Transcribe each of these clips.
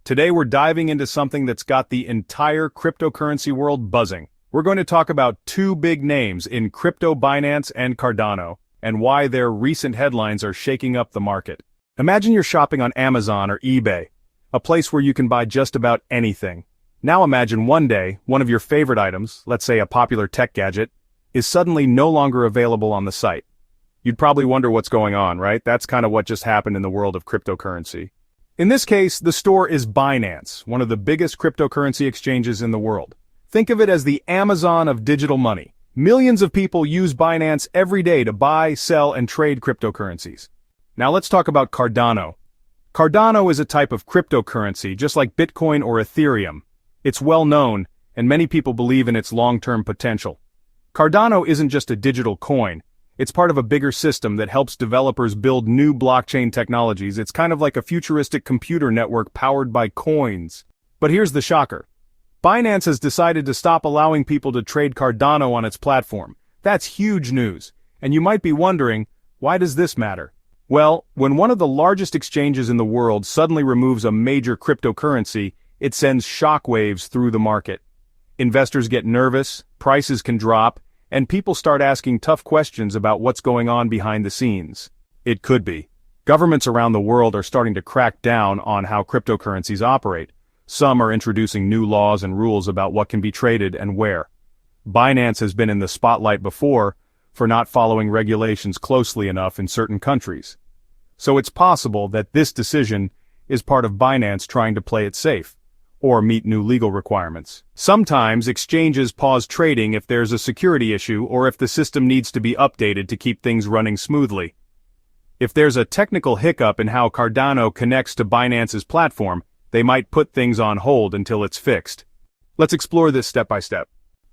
Today we're diving into something that's got the entire cryptocurrency world buzzing. We're going to talk about two big names in crypto: Binance and Cardano, and why their recent headlines are shaking up the market. Imagine you're shopping on Amazon or eBay, a place where you can buy just about anything. Now imagine one day, one of your favorite items, let's say a popular tech gadget, is suddenly no longer available on the site. You'd probably wonder what's going on, right? That's kind of what just happened in the world of cryptocurrency. In this case, the store is Binance, one of the biggest cryptocurrency exchanges in the world. Think of it as the Amazon of digital money. Millions of people use Binance every day to buy, sell, and trade cryptocurrencies. Now let's talk about Cardano. Cardano is a type of cryptocurrency, just like Bitcoin or Ethereum. It's well known, and many people believe in its long-term potential. Cardano isn't just a digital coin. It's part of a bigger system that helps developers build new blockchain technologies. It's kind of like a futuristic computer network powered by coins. But here's the shocker. Binance has decided to stop allowing people to trade Cardano on its platform. That's huge news. And you might be wondering, why does this matter? Well, when one of the largest exchanges in the world suddenly removes a major cryptocurrency, it sends shockwaves through the market. Investors get nervous, prices can drop, and people start asking tough questions about what's going on behind the scenes. It could be. Governments around the world are starting to crack down on how cryptocurrencies operate. Some are introducing new laws and rules about what can be traded and where. Binance has been in the spotlight before for not following regulations closely enough in certain countries. So it's possible that this decision is part of Binance trying to play it safe, or meet new legal requirements. Sometimes exchanges pause trading if there's a security issue or if the system needs to be updated to keep things running smoothly. If there's a technical hiccup in how Cardano connects to Binance's platform, they might put things on hold until it's fixed. Let's explore this step by step.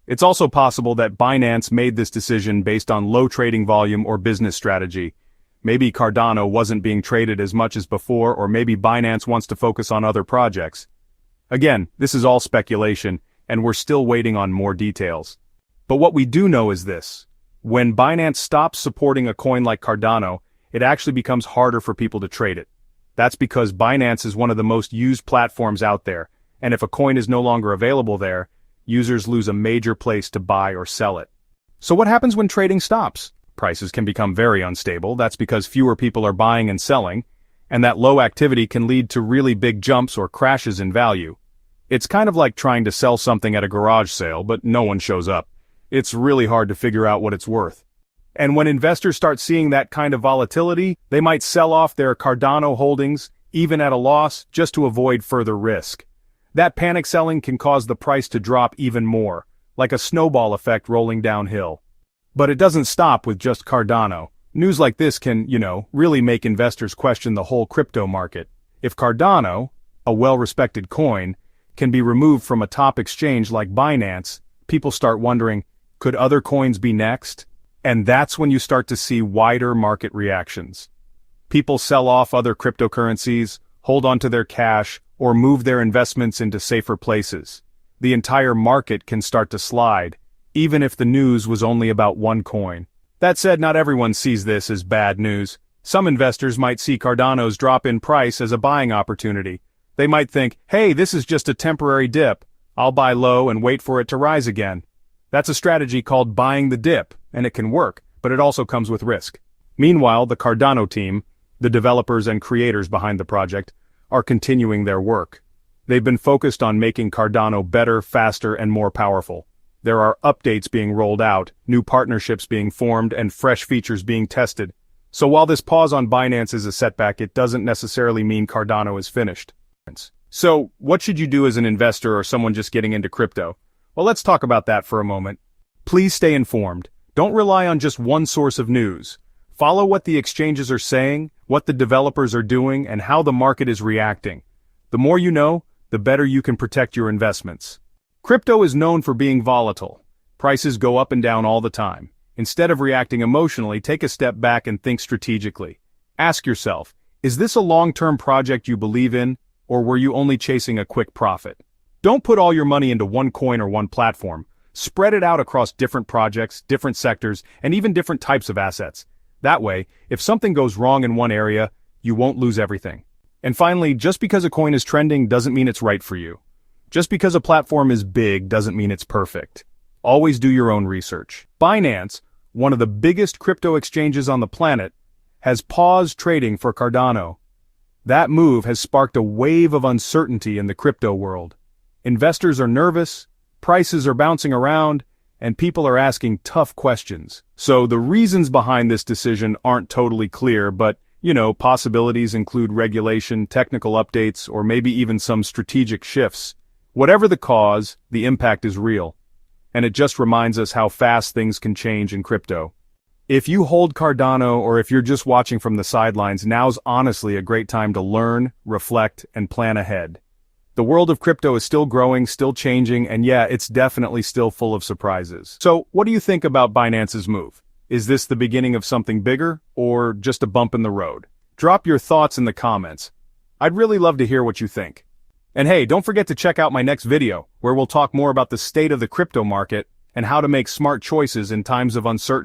It's also possible that Binance made this decision based on low trading volume or business strategy. Maybe Cardano wasn't being traded as much as before, or maybe Binance wants to focus on other projects. Again, this is all speculation, and we're still waiting on more details. But what we do know is this. When Binance stops supporting a coin like Cardano, it actually becomes harder for people to trade it. That's because Binance is one of the most used platforms out there, and if a coin is no longer available there, users lose a major place to buy or sell it. So what happens when trading stops? Prices can become very unstable. That's because fewer people are buying and selling, and that low activity can lead to really big jumps or crashes in value. It's kind of like trying to sell something at a garage sale, but no one shows up. It's really hard to figure out what it's worth. And when investors start seeing that kind of volatility, they might sell off their Cardano holdings, even at a loss, just to avoid further risk. That panic selling can cause the price to drop even more, like a snowball effect rolling downhill. But it doesn't stop with just Cardano. News like this can, really make investors question the whole crypto market. If Cardano, a well-respected coin, can be removed from a top exchange like Binance, people start wondering, could other coins be next? And that's when you start to see wider market reactions. People sell off other cryptocurrencies, hold onto their cash, or move their investments into safer places. The entire market can start to slide, even if the news was only about one coin. That said, not everyone sees this as bad news. Some investors might see Cardano's drop in price as a buying opportunity. They might think, hey, this is just a temporary dip. I'll buy low and wait for it to rise again. That's a strategy called buying the dip, and it can work, but it also comes with risk. Meanwhile, the Cardano team, the developers and creators behind the project, are continuing their work. They've been focused on making Cardano better, faster, and more powerful. There are updates being rolled out, new partnerships being formed, and fresh features being tested. So while this pause on Binance is a setback, it doesn't necessarily mean Cardano is finished. So, what should you do as an investor or someone just getting into crypto? Well, let's talk about that for a moment. Please stay informed. Don't rely on just one source of news. Follow what the exchanges are saying, what the developers are doing, and how the market is reacting. The more you know, the better you can protect your investments. Crypto is known for being volatile. Prices go up and down all the time. Instead of reacting emotionally, take a step back and think strategically. Ask yourself, is this a long-term project you believe in, or were you only chasing a quick profit? Don't put all your money into one coin or one platform. Spread it out across different projects, different sectors, and even different types of assets. That way, if something goes wrong in one area, you won't lose everything. And finally, just because a coin is trending doesn't mean it's right for you. Just because a platform is big doesn't mean it's perfect. Always do your own research. Binance, one of the biggest crypto exchanges on the planet, has paused trading for Cardano. That move has sparked a wave of uncertainty in the crypto world. Investors are nervous, prices are bouncing around, and people are asking tough questions. So the reasons behind this decision aren't totally clear, but, possibilities include regulation, technical updates, or maybe even some strategic shifts. Whatever the cause, the impact is real. And it just reminds us how fast things can change in crypto. If you hold Cardano or if you're just watching from the sidelines, now's honestly a great time to learn, reflect, and plan ahead. The world of crypto is still growing, still changing, and yeah, it's definitely still full of surprises. So, what do you think about Binance's move? Is this the beginning of something bigger, or just a bump in the road? Drop your thoughts in the comments. I'd really love to hear what you think. And hey, don't forget to check out my next video, where we'll talk more about the state of the crypto market and how to make smart choices in times of uncertainty.